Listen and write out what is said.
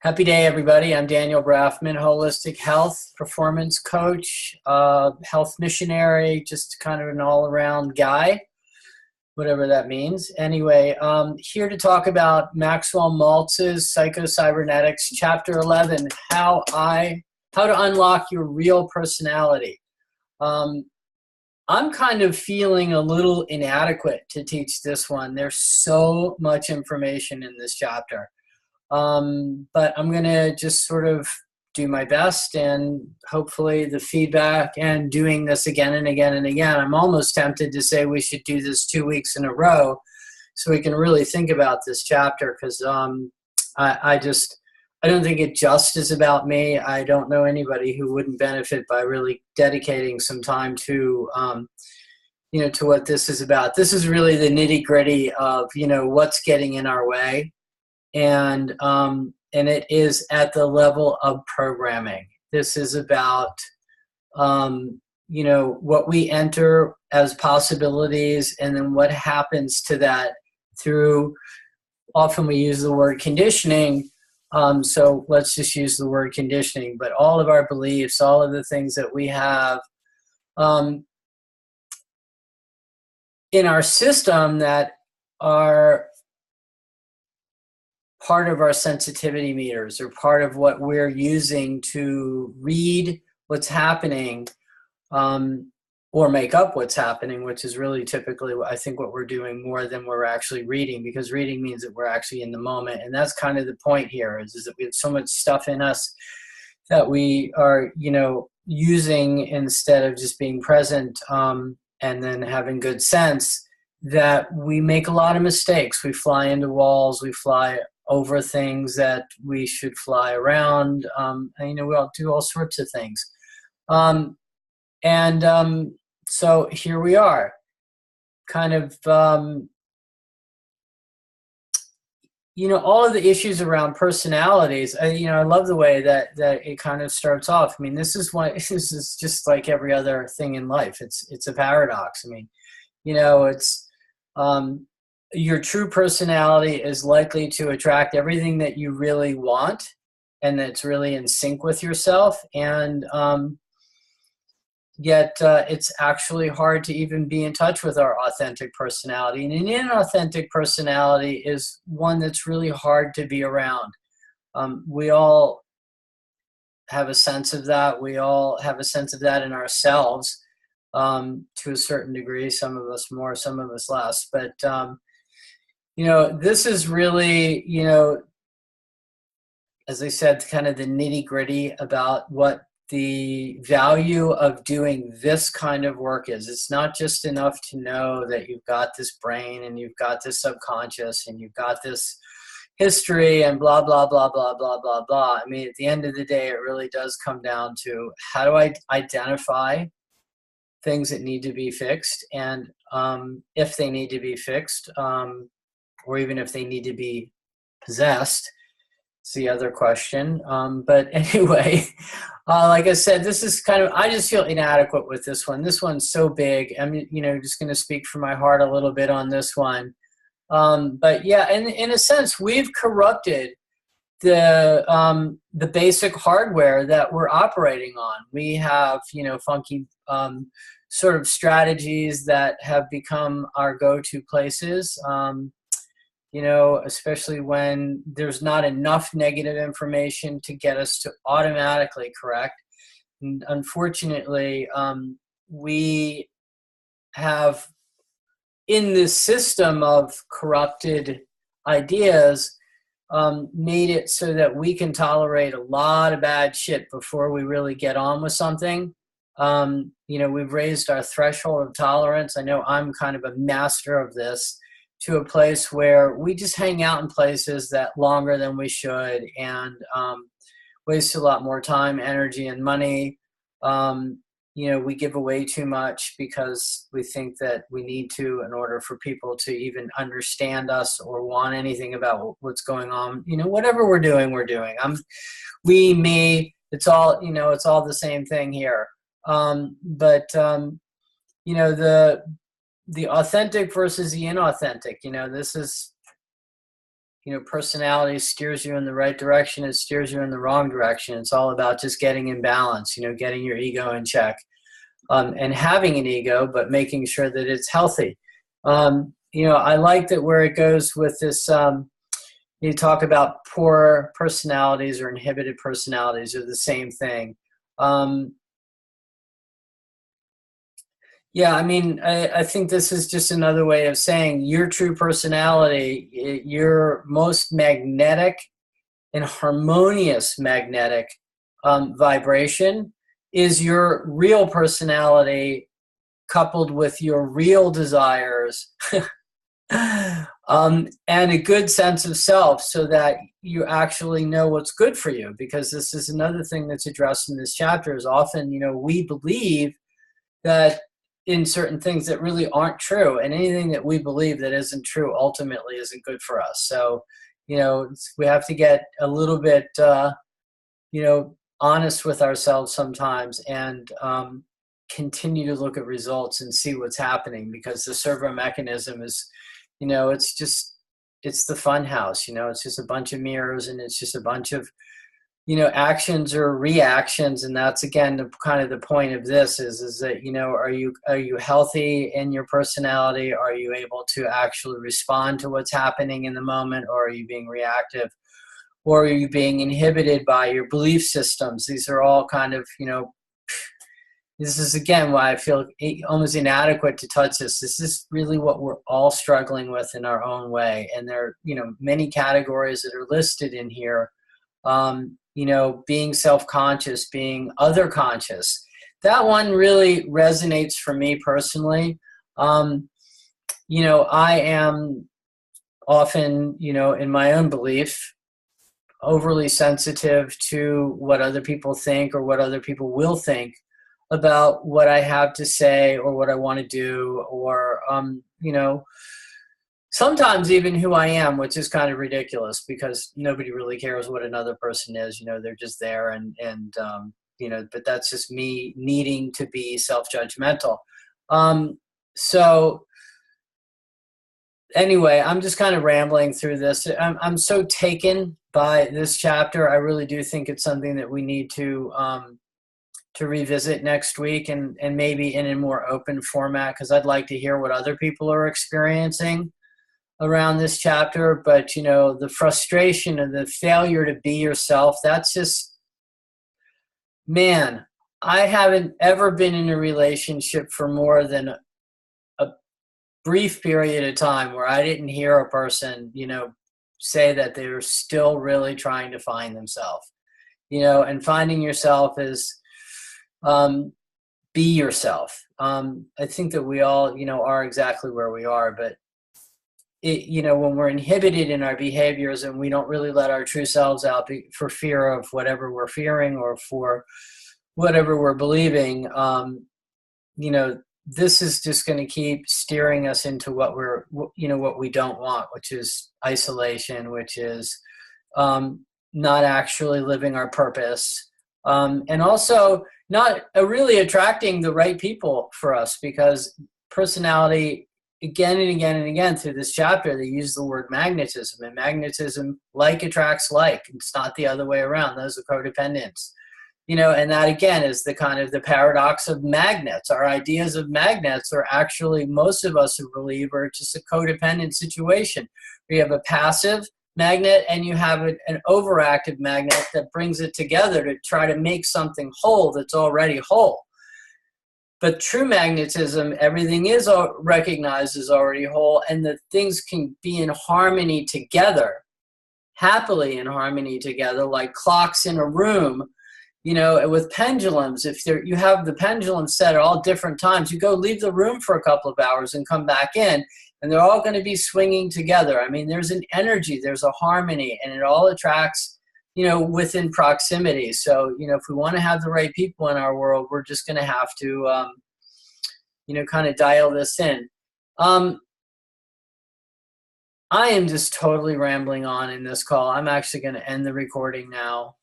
Happy day, everybody. I'm Daniel Braffman, holistic health performance coach, health missionary, just kind of an all-around guy, whatever that means. Anyway, here to talk about Maxwell Maltz's Psycho-Cybernetics, Chapter 11, how to unlock your real personality. I'm kind of feeling a little inadequate to teach this one. There's so much information in this chapter. But I'm going to just sort of do my best, and hopefully the feedback and doing this again and again and again. I'm almost tempted to say we should do this 2 weeks in a row so we can really think about this chapter, because I don't think it just is about me. I don't know anybody who wouldn't benefit by really dedicating some time to to what this is about. This is really the nitty-gritty of what's getting in our way. And it is at the level of programming. This is about, what we enter as possibilities, and then what happens to that through, often we use the word conditioning. So let's just use the word conditioning, but all of our beliefs, all of the things that we have in our system that are part of our sensitivity meters, or part of what we're using to read what's happening, or make up what's happening, which is really typically, I think, what we're doing more than we're actually reading, because reading means that we're actually in the moment. And that's kind of the point here, is that we have so much stuff in us that we are, using instead of just being present, and then having good sense, that we make a lot of mistakes. We fly into walls, we fly over things that we should fly around. We all do all sorts of things. So here we are, kind of, all of the issues around personalities. I love the way that it kind of starts off. I mean, this is just like every other thing in life. It's a paradox. I mean, it's, your true personality is likely to attract everything that you really want, and that's really in sync with yourself. And yet it's actually hard to even be in touch with our authentic personality. And an inauthentic personality is one that's really hard to be around. We all have a sense of that. We all have a sense of that in ourselves, to a certain degree, some of us more, some of us less. But this is really, as I said, kind of the nitty-gritty about what the value of doing this kind of work is. It's not just enough to know that you've got this brain, and you've got this subconscious, and you've got this history, and blah, blah, blah, blah, blah, blah, blah. I mean, at the end of the day, it really does come down to, how do I identify things that need to be fixed, and if they need to be fixed, or even if they need to be possessed, it's the other question. But anyway, like I said, this is kind of, I just feel inadequate with this one. This one's so big. I'm, just going to speak from my heart a little bit on this one. But yeah, in a sense, we've corrupted the basic hardware that we're operating on. We have, funky sort of strategies that have become our go-to places. Especially when there's not enough negative information to get us to automatically correct. And unfortunately, we have, in this system of corrupted ideas, made it so that we can tolerate a lot of bad shit before we really get on with something. We've raised our threshold of tolerance. I know I'm kind of a master of this, to a place where we just hang out in places that longer than we should, and waste a lot more time, energy, and money. We give away too much because we think that we need to, in order for people to even understand us or want anything about what's going on. Whatever we're doing, we're doing. We, me, it's all, it's all the same thing here. The authentic versus the inauthentic, this is personality steers you in the right direction, it steers you in the wrong direction. It's all about just getting in balance, getting your ego in check, and having an ego, but making sure that it's healthy. I like that where it goes with this, you talk about poor personalities or inhibited personalities are the same thing. Yeah, I mean, I think this is just another way of saying your true personality, your most magnetic and harmonious magnetic vibration is your real personality coupled with your real desires and a good sense of self so that you actually know what's good for you. Because this is another thing that's addressed in this chapter is often, we believe that in certain things that really aren't true, and anything that we believe that isn't true ultimately isn't good for us. So, we have to get a little bit, honest with ourselves sometimes and continue to look at results and see what's happening, because the servo mechanism is, it's the fun house, it's just a bunch of mirrors and it's just a bunch of, actions or reactions. And that's, again, the point of this is that, are you healthy in your personality? Are you able to actually respond to what's happening in the moment? Or are you being reactive? Or are you being inhibited by your belief systems? These are all this is, again, why I feel almost inadequate to touch this. This is really what we're all struggling with in our own way. And there are, many categories that are listed in here. Being self-conscious, being other conscious. That one really resonates for me personally. I am often, in my own belief, overly sensitive to what other people think or what other people will think about what I have to say or what I want to do, or, sometimes even who I am, which is kind of ridiculous because nobody really cares what another person is. They're just there and but that's just me needing to be self-judgmental. So anyway, I'm just kind of rambling through this. I'm so taken by this chapter. I really do think it's something that we need to revisit next week and maybe in a more open format, because I'd like to hear what other people are experiencing around this chapter. But the frustration and the failure to be yourself, that's just, man, I haven't ever been in a relationship for more than a brief period of time where I didn't hear a person say that they were still really trying to find themselves. And finding yourself is be yourself. I think that we all are exactly where we are, but when we're inhibited in our behaviors and we don't really let our true selves out for fear of whatever we're fearing or for whatever we're believing, this is just going to keep steering us into what what we don't want, which is isolation, which is not actually living our purpose, and also not really attracting the right people for us, because personality, again and again and again through this chapter, they use the word magnetism, and magnetism, like attracts like. It's not the other way around. Those are codependents, and that, again, is the kind of the paradox of magnets. Our ideas of magnets are actually, most of us who believe, are just a codependent situation. We have a passive magnet and you have an overactive magnet that brings it together to try to make something whole that's already whole. But true magnetism, everything is recognized as already whole, and the things can be in harmony together, happily in harmony together, like clocks in a room, with pendulums. If you have the pendulum set at all different times, you go leave the room for a couple of hours and come back in, and they're all going to be swinging together. I mean, there's an energy, there's a harmony, and it all attracts within proximity. So, if we want to have the right people in our world, we're just going to have to, kind of dial this in. I am just totally rambling on in this call. I'm actually going to end the recording now.